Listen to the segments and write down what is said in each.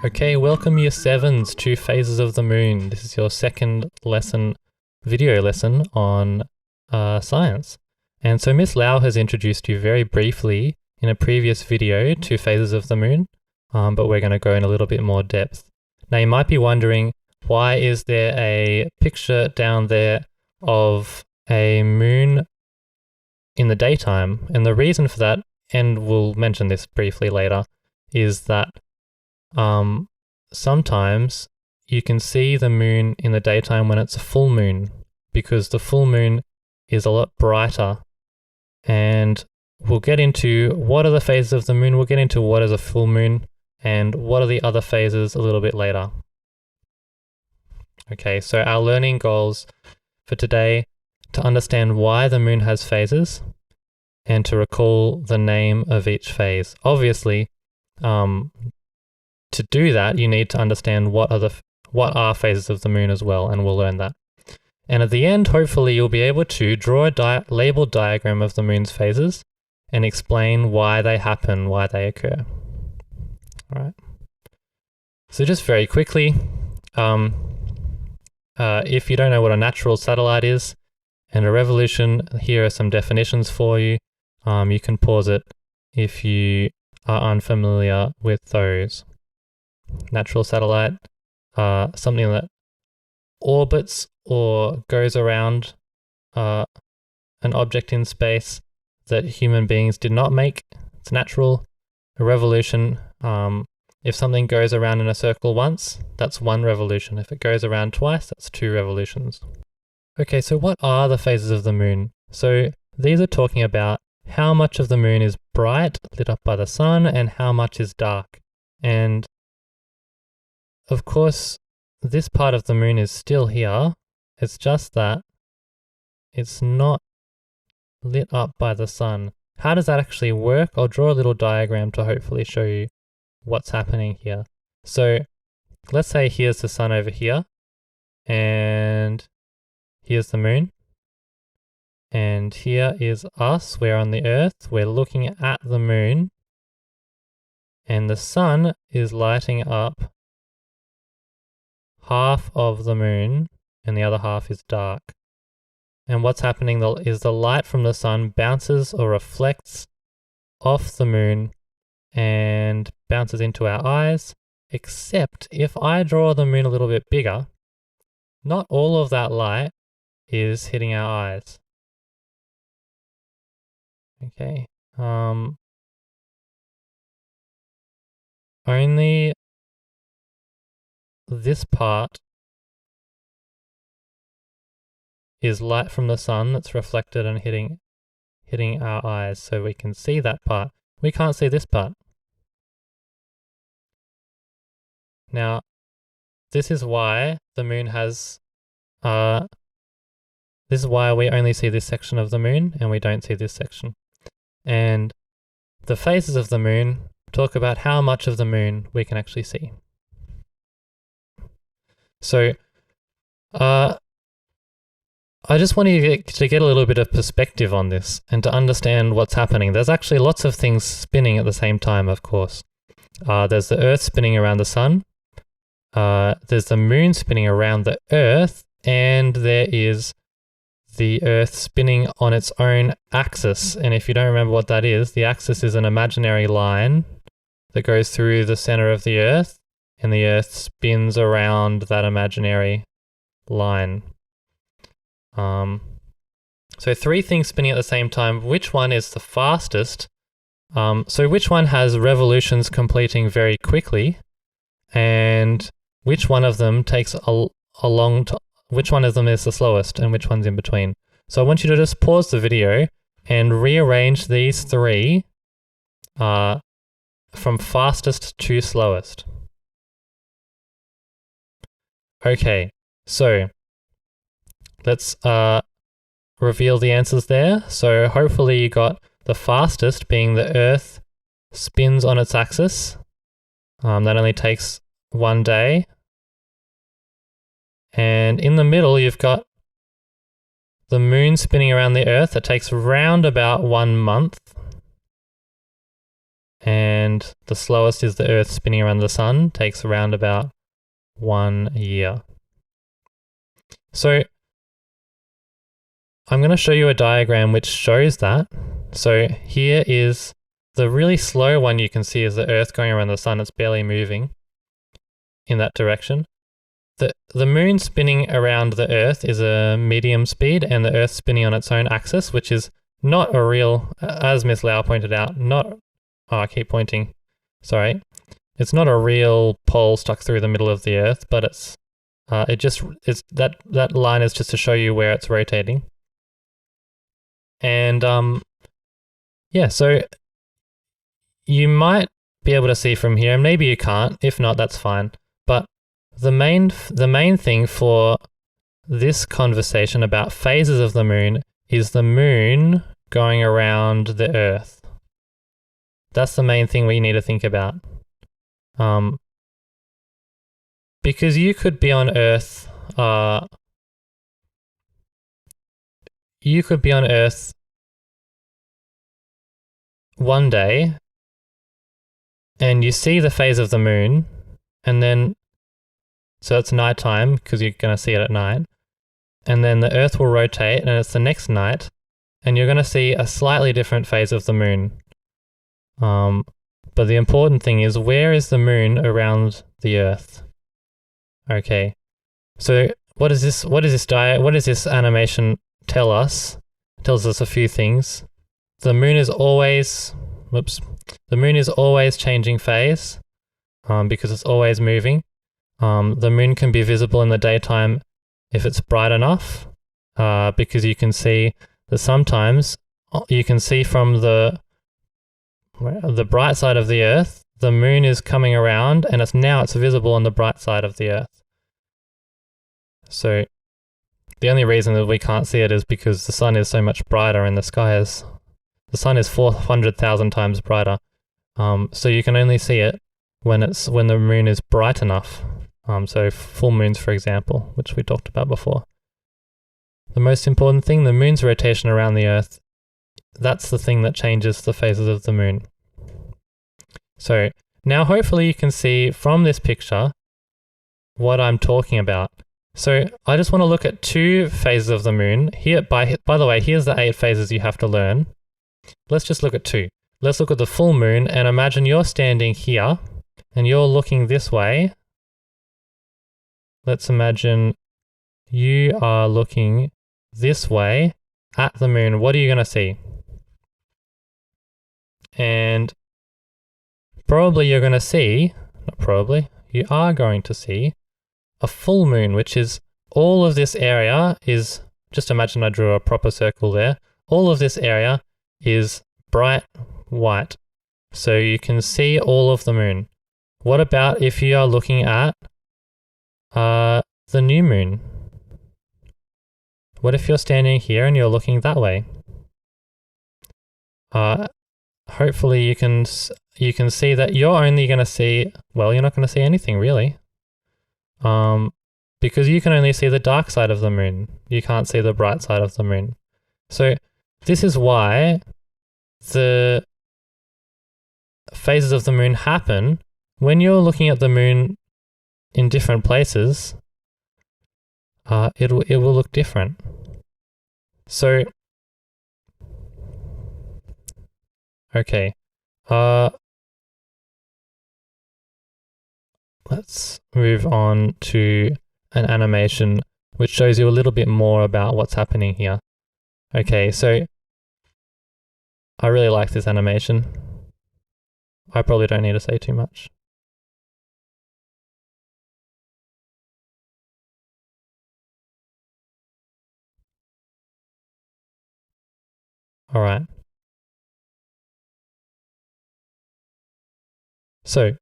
Okay, welcome Year 7s to Phases of the Moon. This is your second video lesson on science. And so Miss Lau has introduced you very briefly in a previous video to Phases of the Moon, but we're going to go in a little bit more depth. Now you might be wondering, why is there a picture down there of a moon in the daytime? And the reason for that, and we'll mention this briefly later, is that sometimes you can see the moon in the daytime when it's a full moon, because the full moon is a lot brighter. And we'll get into what are the phases of the moon, we'll get into what is a full moon, and what are the other phases a little bit later. Okay, so our learning goals for today: to understand why the moon has phases, and to recall the name of each phase. Obviously, to do that, you need to understand what are phases of the moon as well, and we'll learn that. And at the end, hopefully, you'll be able to draw a labeled diagram of the moon's phases and explain why they happen, why they occur. All right. So just very quickly, if you don't know what a natural satellite is and a revolution, here are some definitions for you. You can pause it if you are unfamiliar with those. Natural satellite, something that orbits or goes around an object in space that human beings did not make. It's natural. A revolution, if something goes around in a circle once, that's one revolution. If it goes around twice, that's two revolutions. Okay, so what are the phases of the moon? So these are talking about how much of the moon is bright, lit up by the sun, and how much is dark. And of course, this part of the moon is still here. It's just that it's not lit up by the sun. How does that actually work? I'll draw a little diagram to hopefully show you what's happening here. So let's say here's the sun over here, and here's the moon. And here is us, we're on the Earth, we're looking at the moon, and the sun is lighting up half of the moon, and the other half is dark. And what's happening is the light from the sun bounces or reflects off the moon and bounces into our eyes, except if I draw the moon a little bit bigger, not all of that light is hitting our eyes. Okay, only this part is light from the sun that's reflected and hitting our eyes, so we can see that part. We can't see this part. Now, this is why the moon has this is why we only see this section of the moon and we don't see this section. And the phases of the moon talk about how much of the moon we can actually see. So, I just want you to get a little bit of perspective on this and to understand what's happening. There's actually lots of things spinning at the same time, of course. There's the Earth spinning around the sun. There's the moon spinning around the Earth, and there is the Earth spinning on its own axis. And if you don't remember what that is, the axis is an imaginary line that goes through the center of the Earth, and the Earth spins around that imaginary line. So three things spinning at the same time. Which one is the fastest? So which one has revolutions completing very quickly, and which one of them takes a long time? Which one of them is the slowest, and which one's in between? So I want you to just pause the video and rearrange these three from fastest to slowest. Okay, so let's reveal the answers there. So hopefully you got the fastest being the Earth spins on its axis. That only takes 1 day. And in the middle, you've got the moon spinning around the Earth. It takes round about 1 month. and the slowest is the Earth spinning around the sun, takes around about 1 year. So I'm going to show you a diagram which shows that. So here is the really slow one you can see is the Earth going around the sun. It's barely moving in that direction. The moon spinning around the Earth is a medium speed, and the Earth spinning on its own axis, which is not a real, as Miss Lau pointed out, I keep pointing, sorry. It's not a real pole stuck through the middle of the Earth, but that line is just to show you where it's rotating. And yeah, so you might be able to see from here, and maybe you can't. If not, that's fine. But the main thing for this conversation about phases of the moon is the moon going around the Earth. That's the main thing we need to think about. Because you could be on Earth, one day and you see the phase of the moon, and then, so it's nighttime because you're going to see it at night, and then the Earth will rotate and it's the next night and you're going to see a slightly different phase of the moon. But the important thing is, where is the moon around the Earth? Okay, so what does this animation tell us? It tells us a few things. The moon is always changing phase because it's always moving. The moon can be visible in the daytime if it's bright enough, because you can see that sometimes you can see from the bright side of the Earth, the moon is coming around and it's visible on the bright side of the Earth. So the only reason that we can't see it is because the sun is so much brighter and the sun is 400,000 times brighter. So you can only see it when the moon is bright enough. So full moons, for example, which we talked about before. The most important thing, the moon's rotation around the Earth, that's the thing that changes the phases of the moon. So now hopefully you can see from this picture what I'm talking about. So I just want to look at 2 phases of the moon. Here, by the way, here's the 8 phases you have to learn. Let's just look at 2. Let's look at the full moon and imagine you're standing here and you're looking this way. Let's imagine you are looking this way at the moon. What are you going to see? And probably you're going to see, not probably, you are going to see a full moon, which is all of this area is, just imagine I drew a proper circle there. All of this area is bright white. So you can see all of the moon. What about if you are looking at the new moon? What if you're standing here and you're looking that way? Hopefully you can see that you're only going to see, well, you're not going to see anything really. Because you can only see the dark side of the moon. You can't see the bright side of the moon. So this is why the phases of the moon happen when you're looking at the moon in different places. It will look different. So okay, let's move on to an animation which shows you a little bit more about what's happening here. Okay, so I really like this animation. I probably don't need to say too much. All right. So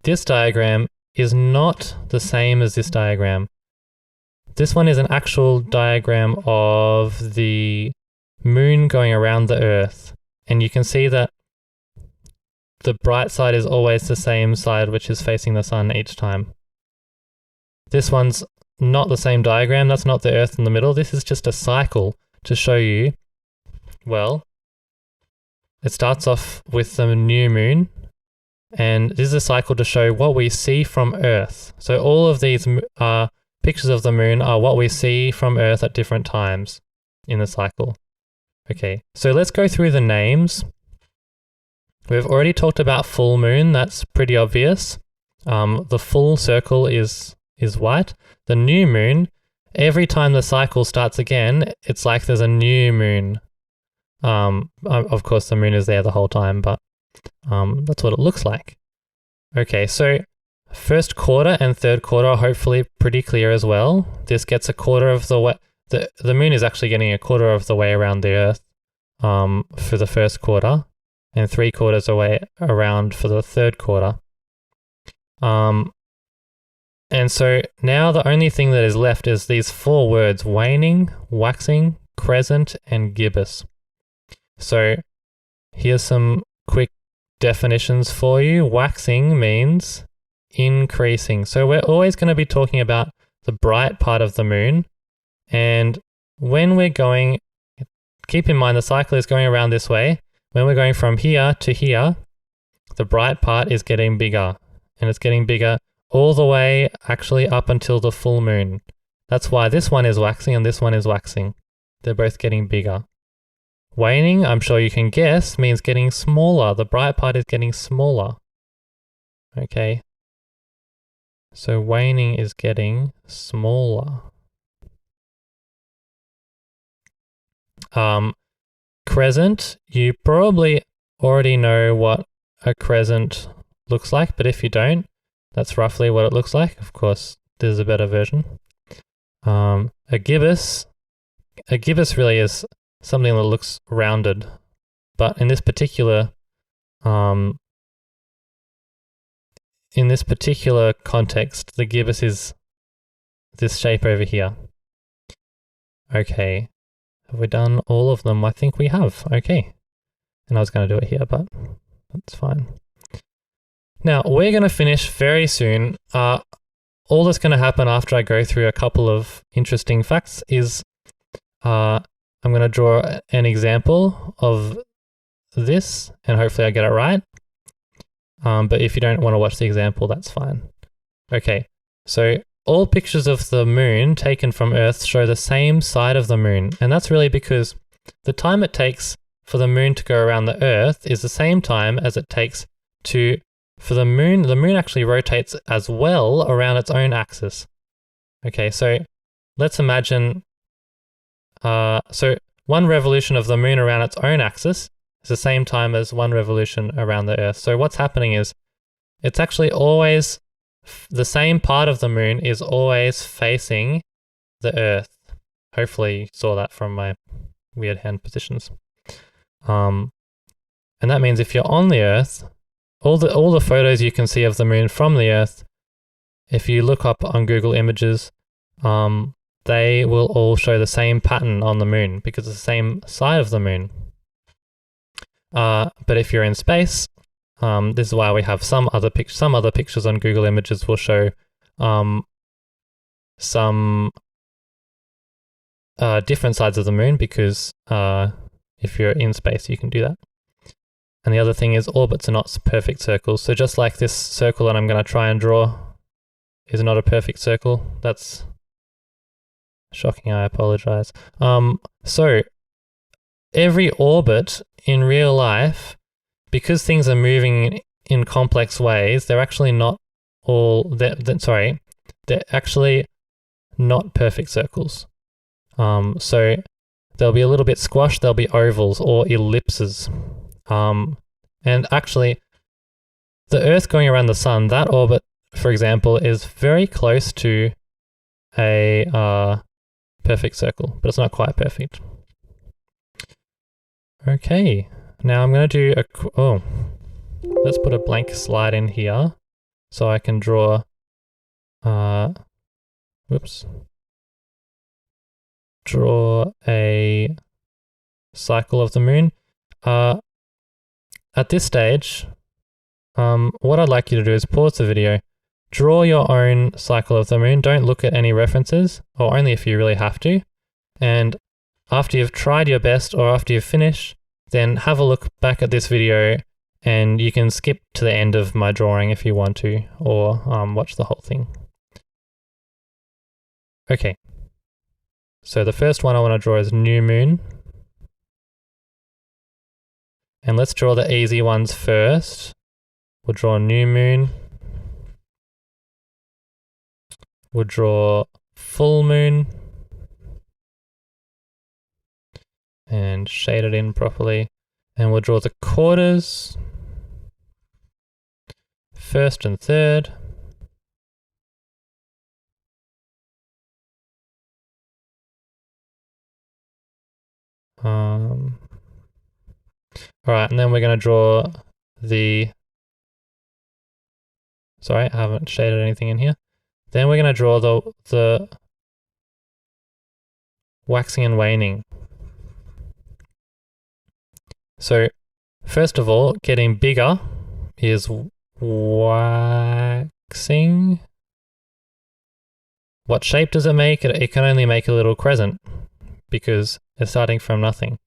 this diagram is not the same as this diagram. This one is an actual diagram of the moon going around the Earth. And you can see that the bright side is always the same side, which is facing the sun each time. This one's not the same diagram. That's not the Earth in the middle. This is just a cycle to show you, well, it starts off with the new moon, And this is a cycle to show what we see from Earth. So all of these pictures of the moon are what we see from Earth at different times in the cycle. Okay, so let's go through the names. We've already talked about full moon. That's pretty obvious. The full circle is white. The new moon, every time the cycle starts again, it's like there's a new moon. Of course, the moon is there the whole time, but that's what it looks like. Okay, so first quarter and third quarter are hopefully pretty clear as well. This gets a quarter of the way. The moon is actually getting a quarter of the way around the Earth for the first quarter, and 3/4 away around for the third quarter. And so now the only thing that is left is these 4 words: waning, waxing, crescent, and gibbous. So here's some quick definitions for you. Waxing means increasing. So we're always going to be talking about the bright part of the moon. And when we're going, keep in mind the cycle is going around this way. When we're going from here to here, the bright part is getting bigger. And it's getting bigger all the way actually up until the full moon. That's why this one is waxing and this one is waxing. They're both getting bigger. Waning, I'm sure you can guess, means getting smaller. The bright part is getting smaller. Okay. So waning is getting smaller. Crescent, you probably already know what a crescent looks like, but if you don't, that's roughly what it looks like. Of course, there's a better version. A gibbous really is something that looks rounded, but in this particular context, the gibbous is this shape over here. Okay, have we done all of them? I think we have. Okay, and I was going to do it here, but that's fine. Now we're going to finish very soon. All that's going to happen after I go through a couple of interesting facts is I'm going to draw an example of this, and hopefully I get it right. But if you don't want to watch the example, that's fine. Okay, so all pictures of the moon taken from Earth show the same side of the moon, and that's really because the time it takes for the moon to go around the Earth is the same time as it takes for the moon. The moon actually rotates as well around its own axis. Okay, so let's imagine so one revolution of the moon around its own axis is the same time as one revolution around the Earth. So what's happening is it's actually always the same part of the moon is always facing the Earth. Hopefully you saw that from my weird hand positions. And that means if you're on the Earth, all the photos you can see of the moon from the Earth, if you look up on Google Images, they will all show the same pattern on the moon because it's the same side of the moon. But if you're in space, this is why we have some other pictures on Google Images will show some different sides of the moon because if you're in space, you can do that. And the other thing is orbits are not perfect circles. So just like this circle that I'm going to try and draw is not a perfect circle, that's shocking, I apologize. So every orbit in real life, because things are moving in complex ways, they're actually not they're actually not perfect circles. So they'll be a little bit squashed, they'll be ovals or ellipses. And actually, the Earth going around the Sun, that orbit, for example, is very close to a perfect circle, but it's not quite perfect. Okay, now I'm going to do let's put a blank slide in here so I can draw, draw a cycle of the moon. At this stage, what I'd like you to do is pause the video, draw your own cycle of the moon, don't look at any references, or only if you really have to, and after you've tried your best or after you've finished, then have a look back at this video And you can skip to the end of my drawing if you want to, or watch the whole thing. Okay, so the first one I want to draw is new moon. And let's draw the easy ones first. We'll draw new moon. We'll draw full moon. And shade it in properly. And we'll draw the quarters. First and third. Alright, and then we're going to draw the... Sorry, I haven't shaded anything in here. Then we're going to draw the waxing and waning. So, first of all, getting bigger is waxing. What shape does it make? It can only make a little crescent because it's starting from nothing.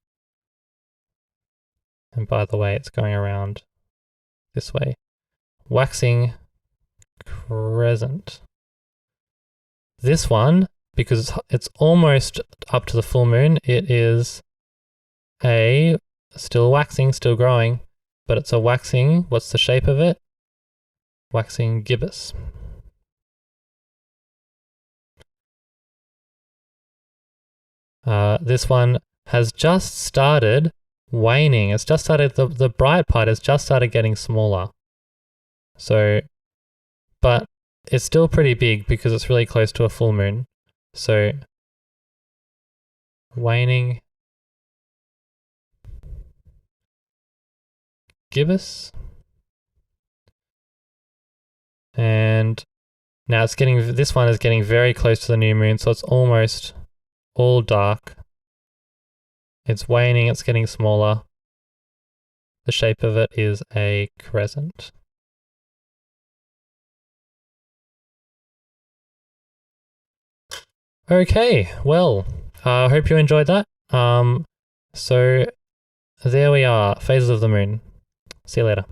And by the way, it's going around this way. Waxing crescent. This one, because it's almost up to the full moon, it is still waxing, still growing, but it's a waxing. What's the shape of it? Waxing gibbous. This one has just started waning. It's just started, the bright part has just started getting smaller. So, but it's still pretty big because it's really close to a full moon. So, waning gibbous. And now this one is getting very close to the new moon, so it's almost all dark. It's waning, it's getting smaller. The shape of it is a crescent. Okay, well, I hope you enjoyed that. So there we are, phases of the moon. See you later.